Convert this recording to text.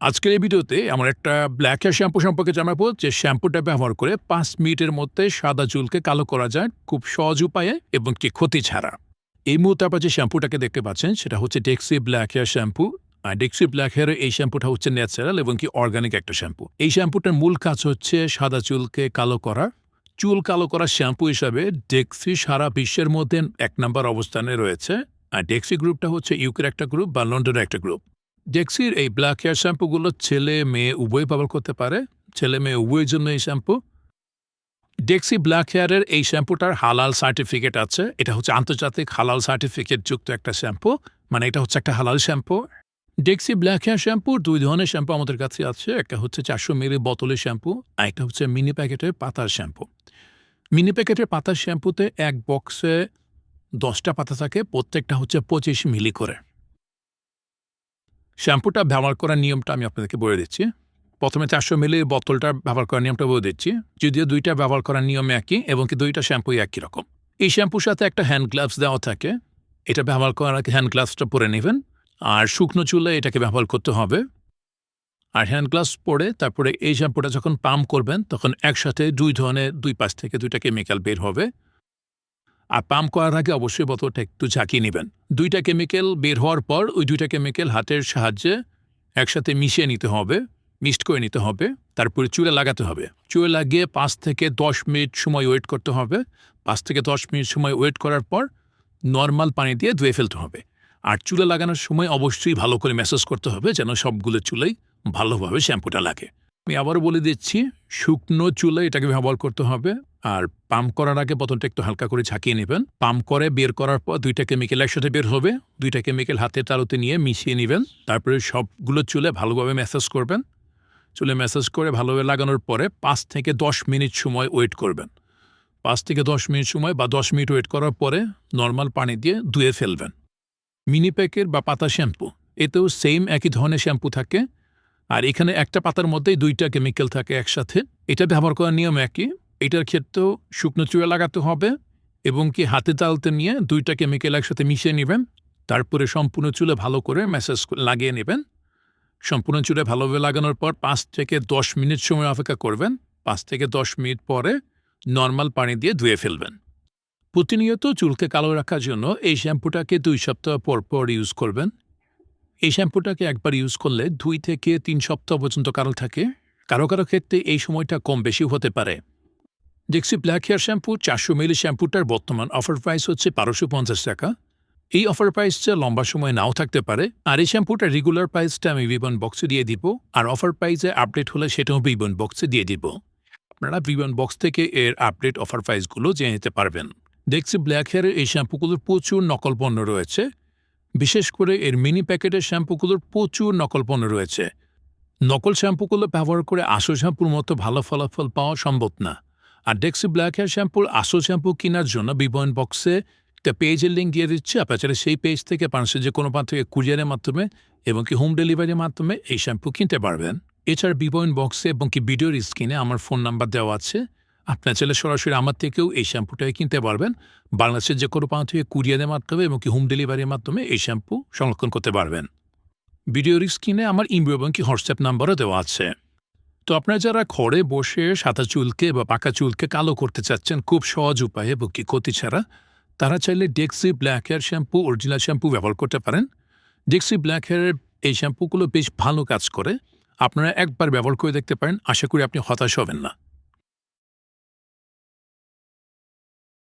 আজকের এই ভিডিওতে আমার একটা ব্ল্যাক হেয়ার শ্যাম্পু সম্পর্কে জানাবো যে শ্যাম্পুটা ব্যবহার করে ৫ মিনিটের মধ্যে সাদা চুলকে কালো করা যায় খুব সহজ উপায়ে এবং কি ক্ষতি ছাড়া। এই মুহূর্তে আপনারা যে শ্যাম্পুটাকে দেখতে পাচ্ছেন সেটা হচ্ছে ডেক্সি ব্ল্যাক হেয়ার শ্যাম্পু। আর ডেক্সি ব্ল্যাক হেয়ারের এই শ্যাম্পুটা হচ্ছে ন্যাচারাল এবং কি অর্গানিক একটা শ্যাম্পু। এই শ্যাম্পুটার মূল কাজ হচ্ছে সাদা চুলকে কালো করা। চুল কালো করার শ্যাম্পু হিসাবে ডেক্সি সারা বিশ্বের মধ্যে ১ নম্বর অবস্থানে রয়েছে। আর ডেক্সি গ্রুপটা হচ্ছে ইউকের একটা গ্রুপ বা লন্ডনের একটা গ্রুপ। ডেক্সির এই ব্ল্যাক হেয়ার শ্যাম্পুগুলো ছেলে মেয়ে উভয় ব্যবহার করতে পারে। ছেলে মেয়ে উভয়ের জন্য এই শ্যাম্পু। ডেক্সি ব্ল্যাক হেয়ারের এই শ্যাম্পুটার হালাল সার্টিফিকেট আছে। এটা হচ্ছে আন্তর্জাতিক হালাল সার্টিফিকেট যুক্ত একটা শ্যাম্পু, মানে এটা হচ্ছে একটা হালাল শ্যাম্পু। ডেক্সি ব্ল্যাক হেয়ার শ্যাম্পুর ২ ধরনের শ্যাম্পু আমাদের কাছে আছে। একটা হচ্ছে ৪০০ মিলি বোতলের শ্যাম্পু, আর একটা হচ্ছে মিনি প্যাকেটের পাতার শ্যাম্পু। মিনি প্যাকেটের পাতার শ্যাম্পুতে এক বক্সে ১০টা পাতা থাকে, প্রত্যেকটা হচ্ছে ২৫ মিলি করে। শ্যাম্পুটা ব্যবহার করার নিয়মটা আমি আপনাদেরকে বলে দিচ্ছি। প্রথমে ৪০০ মিলি বোতলটা ব্যবহার করার নিয়মটা বলে দিচ্ছি। যদিও ২টা ব্যবহার করার নিয়ম একই এবং কি ২টা শ্যাম্পুই একই রকম। এই শ্যাম্পুর সাথে একটা হ্যান্ড গ্লাভস দেওয়া থাকে। এটা ব্যবহার করার আগে হ্যান্ড গ্লাভসটা পরে নেবেন। আর শুকনো চুলে এটাকে ব্যবহার করতে হবে। আর হ্যান্ড গ্লাভস পরে তারপরে এই শ্যাম্পুটা যখন পাম্প করবেন তখন একসাথে ২ ধরনের ২ পাশ থেকে ২টা কেমিক্যাল বের হবে। আর পাম্প করার আগে অবশ্যই বোতলটা একটু ঝাঁকিয়ে নেবেন। ২টা কেমিক্যাল বের হওয়ার পর ওই ২টা কেমিক্যাল হাতের সাহায্যে একসাথে মিশিয়ে নিতে হবে, মিক্সড করে নিতে হবে। তারপরে চুলে লাগাতে হবে। চুলে লাগিয়ে ৫ থেকে ১০ মিনিট সময় ওয়েট করতে হবে। ৫ থেকে ১০ মিনিট সময় ওয়েট করার পর নরমাল পানি দিয়ে ধুয়ে ফেলতে হবে। আর চুলে লাগানোর সময় অবশ্যই ভালো করে ম্যাসাজ করতে হবে যেন সবগুলো চুলেই ভালোভাবে শ্যাম্পুটা লাগে। আমি আবারও বলে দিচ্ছি, শুকনো চুলে এটাকে ব্যবহার করতে হবে। আর পাম্প করার আগে বোতলটা একটু হালকা করে ঝাঁকিয়ে নেবেন। পাম্প করে বের করার পর ২টা কেমিক্যাল একসাথে বের হবে। ২টা কেমিক্যাল হাতের তালুতে নিয়ে মিশিয়ে নেবেন। তারপরে সবগুলো চুলে ভালোভাবে ম্যাসাজ করবেন। চুলে ম্যাসাজ করে ভালোভাবে লাগানোর পরে ৫ থেকে ১০ মিনিট সময় ওয়েট করবেন। ৫ থেকে ১০ মিনিট সময় বা ১০ মিনিট ওয়েট করার পরে নরমাল পানি দিয়ে ধুয়ে ফেলবেন। মিনি প্যাকেট বা পাতা শ্যাম্পু, এতেও সেম একই ধরনের শ্যাম্পু থাকে। আর এখানে একটা পাতার মধ্যেই ২টা কেমিক্যাল থাকে একসাথে। এটা ব্যবহার করার নিয়ম একই। এটার ক্ষেত্রেও শুকনো চুলে লাগাতে হবে এবং কি হাতে তালুতে নিয়ে ২টা কেমিক্যাল একসাথে মিশিয়ে নেবেন। তারপরে সম্পূর্ণ চুলে ভালো করে ম্যাসাজ লাগিয়ে নেবেন। সম্পূর্ণ চুলে ভালোভাবে লাগানোর পর ৫ থেকে ১০ মিনিট সময় অপেক্ষা করবেন। ৫ থেকে ১০ মিনিট পরে নরমাল পানি দিয়ে ধুয়ে ফেলবেন। প্রতিনিয়ত চুলকে কালো রাখার জন্য এই শ্যাম্পুটাকে ২ সপ্তাহ পর পর ইউজ করবেন। এই শ্যাম্পুটাকে একবার ইউজ করলে ২ থেকে ৩ সপ্তাহ পর্যন্ত কালো থাকে। কারো কারো ক্ষেত্রে এই সময়টা কম বেশি হতে পারে। ডেক্সি ব্ল্যাক হেয়ার শ্যাম্পু ৪০০ মিলি শ্যাম্পুটার বর্তমান অফার প্রাইস হচ্ছে ১২৫০ টাকা। এই অফার প্রাইসটা লম্বা সময় নাও থাকতে পারে। আর এই শ্যাম্পুটার রেগুলার প্রাইসটা আমি বিবন বক্সে দিয়ে দিব। আর অফার প্রাইসে আপডেট হলে সেটাও বিবন বক্সে দিয়ে দিব। আপনারা বিবন বক্স থেকে এর আপডেট অফার প্রাইসগুলো জেনে নিতে পারবেন। ডেক্সি ব্ল্যাক হেয়ারের এই শ্যাম্পুগুলোর প্রচুর নকল পণ্য রয়েছে। বিশেষ করে এর মিনি প্যাকেটের শ্যাম্পুগুলোর প্রচুর নকল পণ্য রয়েছে। নকল শ্যাম্পুগুলো ব্যবহার করে আসল শ্যাম্পুর মতো ভালো ফলাফল পাওয়া সম্ভব না। আর ডেক্সি ব্ল্যাক হেয়ার শ্যাম্পুর আসল শ্যাম্পু কেনার জন্য বিবন বক্সে একটা পেজের লিঙ্ক দিয়ে দিচ্ছে। আপনারা চাইলে সেই পেজ থেকে বাংলাদেশের যে কোনো প্রান্ত থেকে কুরিয়ারের মাধ্যমে এবং কি হোম ডেলিভারির মাধ্যমে এই শ্যাম্পু কিনতে পারবেন। এছাড়া বিবন বক্সে এবং কি ভিডিওর স্ক্রিনে আমার ফোন নাম্বার দেওয়া আছে। আপনার চাইলে সরাসরি আমার থেকেও এই শ্যাম্পুটাই কিনতে পারবেন। বাংলাদেশের যে কোনো প্রান্ত থেকে কুরিয়ারের মাধ্যমে এবং কি হোম ডেলিভারির মাধ্যমে এই শ্যাম্পু সংরক্ষণ করতে পারবেন। ভিডিওর স্ক্রিনে আমার ইমেল এবং কি হোয়াটসঅ্যাপ নাম্বারও দেওয়া আছে। তো আপনারা যারা ঘরে বসে সাদা চুলকে বা পাকা চুলকে কালো করতে চাচ্ছেন খুব সহজ উপায়ে এবং কি ক্ষতি ছাড়া, তারা চাইলে Dexe black hair shampoo original shampoo ব্যবহার করতে পারেন। ডেক্সি ব্ল্যাক হেয়ারের এই শ্যাম্পুগুলো বেশ ভালো কাজ করে। আপনারা একবার ব্যবহার করে দেখতে পারেন। আশা করি আপনি হতাশ হবেন না।